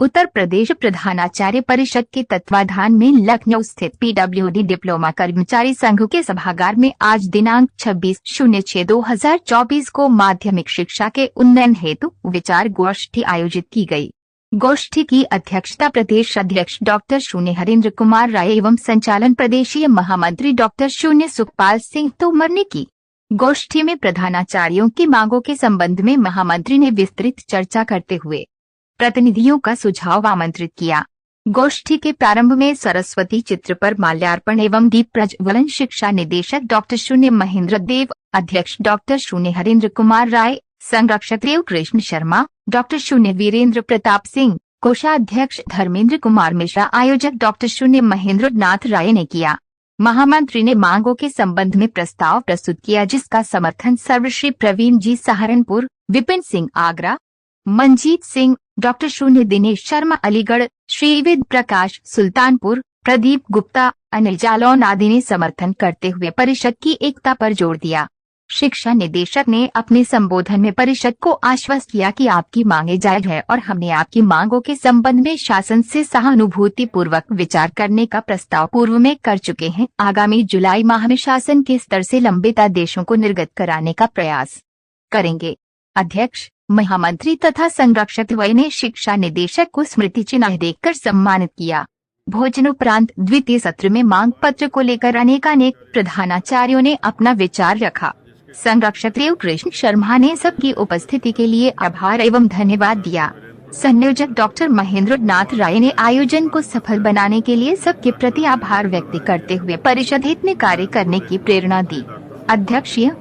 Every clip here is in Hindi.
उत्तर प्रदेश प्रधानाचार्य परिषद के तत्वाधान में लखनऊ स्थित पीडब्ल्यूडी डिप्लोमा कर्मचारी संघ के सभागार में आज दिनांक 26/06/2024 को माध्यमिक शिक्षा के उन्नयन हेतु विचार गोष्ठी आयोजित की गई। गोष्ठी की अध्यक्षता प्रदेश अध्यक्ष डॉक्टर शून्य हरेंद्र कुमार राय एवं संचालन प्रदेशीय महामंत्री डॉक्टर शून्य सुखपाल सिंह तोमर ने की। गोष्ठी में प्रधानाचार्यों की मांगों के संबंध में महामंत्री ने विस्तृत चर्चा करते हुए प्रतिनिधियों का सुझाव आमंत्रित किया। गोष्ठी के प्रारंभ में सरस्वती चित्र पर माल्यार्पण एवं दीप प्रज्वलन शिक्षा निदेशक डॉक्टर शून्य महेंद्र देव, अध्यक्ष डॉक्टर शून्य हरेंद्र कुमार राय, संरक्षक देव कृष्ण शर्मा, डॉक्टर शून्य वीरेंद्र प्रताप सिंह, कोषाध्यक्ष धर्मेंद्र कुमार मिश्रा, आयोजक डॉक्टर शून्य महेंद्र नाथ राय ने किया। महामंत्री ने मांगों के संबंध में प्रस्ताव प्रस्तुत किया, जिसका समर्थन सर्वश्री प्रवीण जी सहारनपुर, विपिन सिंह आगरा, मंजीत सिंह, डॉक्टर शून्य दिनेश शर्मा अलीगढ़, श्रीविद प्रकाश सुल्तानपुर, प्रदीप गुप्ता, अनिल जालौन आदि ने समर्थन करते हुए परिषद की एकता पर जोर दिया। शिक्षा निदेशक ने अपने संबोधन में परिषद को आश्वस्त किया कि आपकी मांगे जायज है और हमने आपकी मांगों के संबंध में शासन से सहानुभूति पूर्वक विचार करने का प्रस्ताव पूर्व में कर चुके हैं। आगामी जुलाई माह में शासन के स्तर से लंबित आदेशों को निर्गत कराने का प्रयास करेंगे। अध्यक्ष, महामंत्री तथा संरक्षक द्वय ने शिक्षा निदेशक को स्मृति चिन्ह देकर सम्मानित किया। भोजनोपरांत द्वितीय सत्र में मांग पत्र को लेकर अनेकानेक प्रधानाचार्यों ने अपना विचार रखा। संरक्षक देव कृष्ण शर्मा ने सबकी उपस्थिति के लिए आभार एवं धन्यवाद दिया। संयोजक डॉक्टर महेंद्र नाथ राय ने आयोजन को सफल बनाने के लिए सबके प्रति आभार व्यक्त करते हुए परिषद हित में कार्य करने की प्रेरणा दी। अध्यक्षीय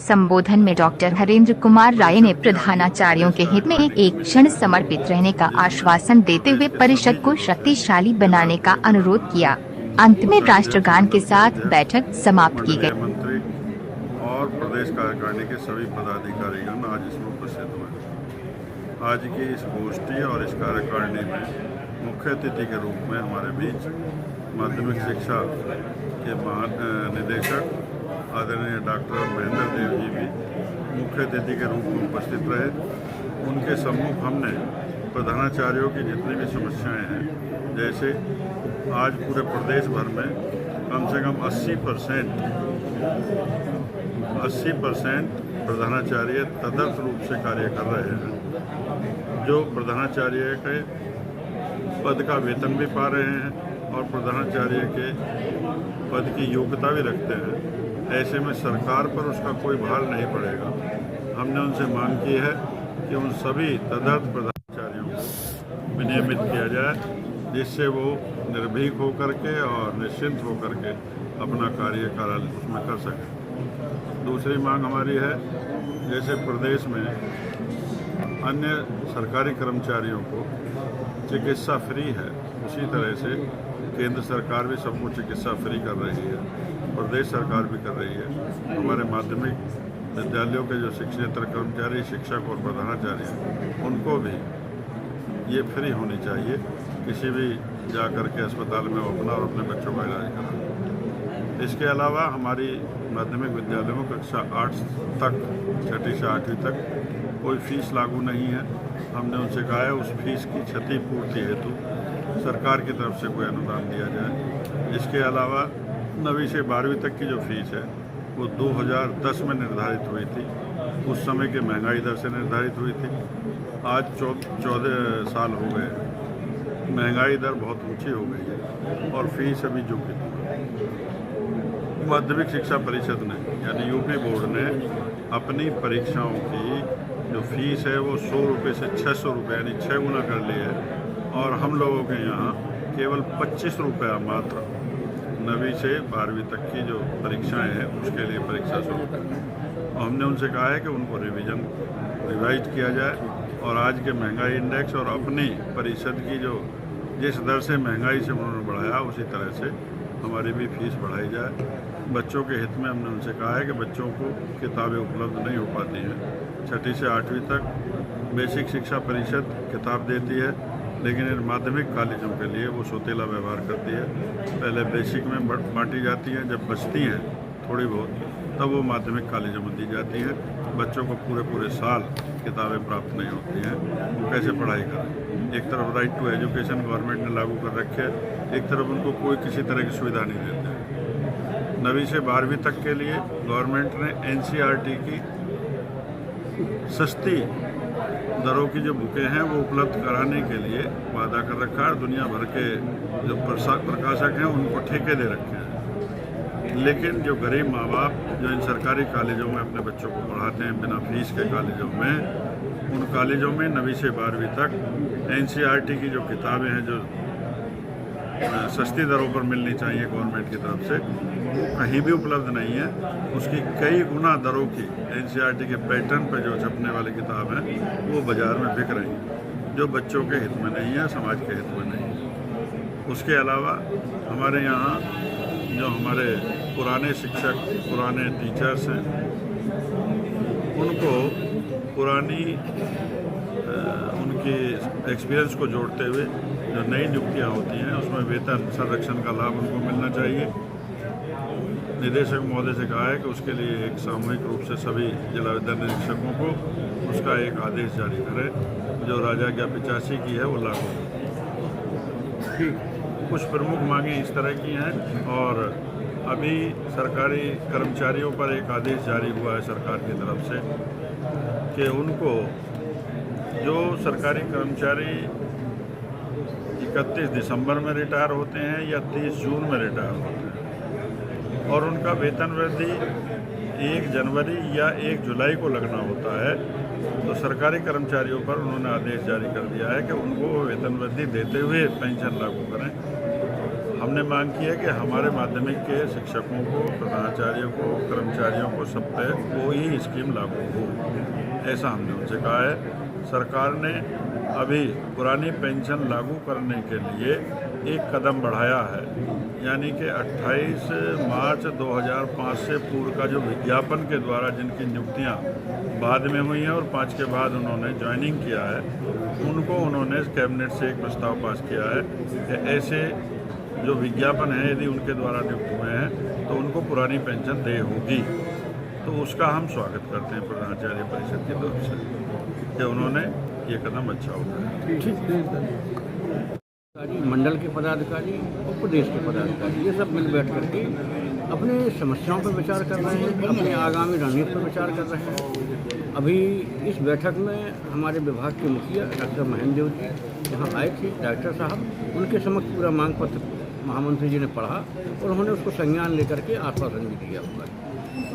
संबोधन में डॉक्टर हरेंद्र कुमार राय ने प्रधानाचार्यों के हित में एक क्षण समर्पित रहने का आश्वासन देते हुए परिषद को शक्तिशाली बनाने का अनुरोध किया। अंत में राष्ट्रगान के साथ बैठक समाप्त की गई। और प्रदेश कार्यकारिणी के सभी पदाधिकारीगण आज इसमें उपस्थित हुए। आज की इस गोष्ठी और इस कार्यकारिणी में मुख्य अतिथि के रूप में हमारे बीच माध्यमिक शिक्षा के निदेशक आदरणीय डॉक्टर महेंद्र देव जी भी मुख्य अतिथि के रूप में उपस्थित रहे। उनके सम्मुख हमने प्रधानाचार्यों की जितनी भी समस्याएं हैं, जैसे आज पूरे प्रदेश भर में कम से कम 80% प्रधानाचार्य तदर्थ रूप से कार्य कर रहे हैं, जो प्रधानाचार्य के पद का वेतन भी पा रहे हैं और प्रधानाचार्य के पद की योग्यता भी रखते हैं। ऐसे में सरकार पर उसका कोई भार नहीं पड़ेगा। हमने उनसे मांग की है कि उन सभी तदर्थ प्रधानाचार्यों को विनियमित किया जाए, जिससे वो निर्भीक होकर के और निश्चिंत होकर के अपना कार्यकाल उसमें कर सकें। दूसरी मांग हमारी है, जैसे प्रदेश में अन्य सरकारी कर्मचारियों को चिकित्सा फ्री है, उसी तरह से केंद्र सरकार भी सबको चिकित्सा फ्री कर रही है, प्रदेश सरकार भी कर रही है। हमारे माध्यमिक विद्यालयों के जो शिक्षेतर कर्मचारी, शिक्षक और प्रधानाचार्य, उनको भी ये फ्री होनी चाहिए। किसी भी जा कर के अस्पताल में अपना और अपने बच्चों का इलाज करें। इसके अलावा हमारी माध्यमिक विद्यालयों में कक्षा 8 तक, 6ठी से 8वीं तक कोई फीस लागू नहीं है। हमने उनसे कहा है उस फीस की क्षतिपूर्ति हेतु सरकार की तरफ से कोई अनुदान दिया जाए। इसके अलावा 9वीं से 12वीं तक की जो फीस है वो 2010 में निर्धारित हुई थी। उस समय के महंगाई दर से निर्धारित हुई थी। आज 14 साल हो गए, महंगाई दर बहुत ऊंची हो गई है और फीस अभी जो की माध्यमिक शिक्षा परिषद ने यानी यूपी बोर्ड ने अपनी परीक्षाओं की जो फीस है वो 100 रुपये से 600 रुपये यानी 6 गुना कर ली है और हम लोगों के यहाँ केवल 25 रुपया मात्र 9वीं से 12वीं तक की जो परीक्षाएं हैं उसके लिए परीक्षा शुरू करें। हमने उनसे कहा है कि उनको रिवाइज किया जाए और आज के महंगाई इंडेक्स और अपनी परिषद की जो जिस दर से महंगाई से उन्होंने बढ़ाया उसी तरह से हमारी भी फीस बढ़ाई जाए। बच्चों के हित में हमने उनसे कहा है कि बच्चों को किताबें उपलब्ध नहीं हो पाती हैं। 6ठी से 8वीं तक बेसिक शिक्षा परिषद किताब देती है, लेकिन इन माध्यमिक कॉलेजों के लिए वो सौतेला व्यवहार करती है। पहले बेसिक में बांटी जाती हैं, जब बचती हैं थोड़ी बहुत तब वो माध्यमिक कॉलेजों में दी जाती है। बच्चों को पूरे साल किताबें प्राप्त नहीं होती हैं, वो कैसे पढ़ाई करें। एक तरफ राइट टू एजुकेशन गवर्नमेंट ने लागू कर रखे है, एक तरफ उनको कोई किसी तरह की सुविधा नहीं देते। 9वीं से 12वीं तक के लिए गवर्नमेंट ने NCERT की सस्ती दरों की जो बुकें हैं वो उपलब्ध कराने के लिए वादा कर रखा है। दुनिया भर के जो प्रकाशक हैं उनको ठेके दे रखे हैं, लेकिन जो गरीब माँ बाप जो इन सरकारी कॉलेजों में अपने बच्चों को पढ़ाते हैं बिना फीस के कॉलेजों में, उन कॉलेजों में 9वीं से 12वीं तक NCERT की जो किताबें हैं जो सस्ती दरों पर मिलनी चाहिए गवर्नमेंट की तरफ से, वो कहीं भी उपलब्ध नहीं है। उसकी कई गुना दरों की NCERT के पैटर्न पर जो छपने वाली किताब है वो बाज़ार में बिक रही है, जो बच्चों के हित में नहीं है, समाज के हित में नहीं है। उसके अलावा हमारे यहाँ जो हमारे पुराने शिक्षक, पुराने टीचर्स हैं, उनको पुरानी उनकी एक्सपीरियंस को जोड़ते हुए जो नई नियुक्तियाँ होती हैं उसमें वेतन संरक्षण का लाभ उनको मिलना चाहिए। निदेशक महोदय से कहा है कि उसके लिए एक सामूहिक रूप से सभी जिला विद्यालय निरीक्षकों को उसका एक आदेश जारी करें, जो राजा की 85 की है वो लागू हो। ठीक, कुछ प्रमुख मांगें इस तरह की हैं। और अभी सरकारी कर्मचारियों पर एक आदेश जारी हुआ है सरकार की तरफ से कि उनको जो सरकारी कर्मचारी 31 दिसंबर में रिटायर होते हैं या 30 जून में रिटायर होते हैं और उनका वेतन वृद्धि 1 जनवरी या 1 जुलाई को लगना होता है, तो सरकारी कर्मचारियों पर उन्होंने आदेश जारी कर दिया है कि उनको वेतन वृद्धि देते हुए पेंशन लागू करें। हमने मांग की है कि हमारे माध्यमिक के शिक्षकों को, प्रधानाचार्यों को, कर्मचारियों को सब पे कोई स्कीम लागू हो, ऐसा हमने उनसे कहा है। सरकार ने अभी पुरानी पेंशन लागू करने के लिए एक कदम बढ़ाया है, यानी कि 28 मार्च 2005 से पूर्व का जो विज्ञापन के द्वारा जिनकी नियुक्तियां बाद में हुई हैं और 5 के बाद उन्होंने ज्वाइनिंग किया है, उनको उन्होंने कैबिनेट से एक प्रस्ताव पास किया है कि ऐसे जो विज्ञापन है यदि उनके द्वारा नियुक्त हुए हैं तो उनको पुरानी पेंशन देय होगी। तो उसका हम स्वागत करते हैं प्रधानाचार्य परिषद की तरफ से कि उन्होंने ये कदम अच्छा उठाया। मंडल के पदाधिकारी और प्रदेश के पदाधिकारी ये सब मिल बैठ करके अपने समस्याओं पर विचार कर रहे हैं, अपने आगामी रणनीति पर विचार कर रहे हैं। अभी इस बैठक में हमारे विभाग के मुखिया डॉक्टर महेंद्र देव जी यहाँ आए थे, डायरेक्टर साहब, उनके समक्ष पूरा मांग पत्र महामंत्री जी ने पढ़ा और उन्होंने उसको संज्ञान लेकर के आश्वासन भी दिया हुआ है।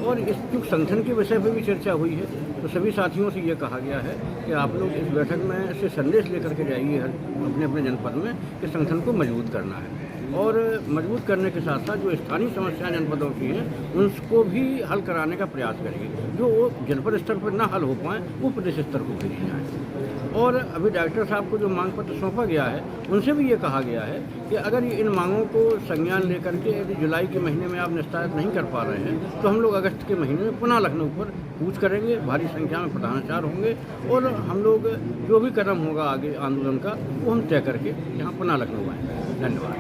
और इस चूँकि संगठन के विषय पर भी चर्चा हुई है, तो सभी साथियों से ये कहा गया है कि आप लोग इस बैठक में से संदेश लेकर के जाइए अपने अपने जनपद में कि संगठन को मजबूत करना है और मजबूत करने के साथ साथ जो स्थानीय समस्याएं जनपदों की हैं उनको भी हल कराने का प्रयास करिए। जो वो जनपद स्तर पर ना हल हो पाएँ वो प्रदेश स्तर को भेजी जाएँ। और अभी डायरेक्टर साहब को जो मांग पत्र सौंपा गया है उनसे भी ये कहा गया है कि अगर इन मांगों को संज्ञान लेकर के यदि जुलाई के महीने में आप निस्तारित नहीं कर पा रहे हैं तो हम लोग अगस्त के महीने में पुनः लखनऊ पर कूच करेंगे, भारी संख्या में प्रधानाचार्य होंगे और हम लोग जो भी कदम होगा आगे आंदोलन का वो हम तय करके यहाँ पुनः लखनऊ आएंगे। धन्यवाद।